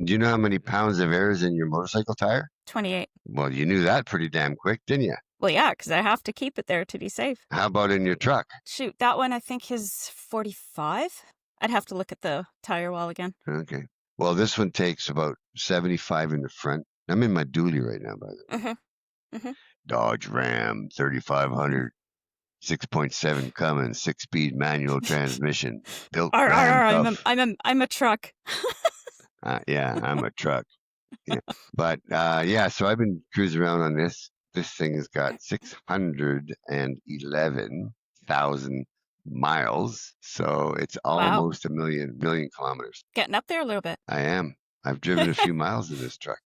Do you know how many pounds of air is in your motorcycle tire? 28. Well, you knew that pretty damn quick, didn't you? Well, yeah, because I have to keep it there to be safe. How about in your truck? Shoot, that one I think is 45. I'd have to look at the tire wall again. Okay. Well, this one takes about 75 in the front. I'm in my dually right now, by the way. Mm-hmm. Mm-hmm. Dodge Ram 3500, 6.7 Cummins, 6-speed manual transmission, built Ram tough. I'm a truck. Yeah, I'm a truck. Yeah. But yeah, so I've been cruising around on this. This thing has got 611,000 miles, so it's Wow. almost a million kilometers. Getting up there a little bit. I am. I've driven a few miles in this truck.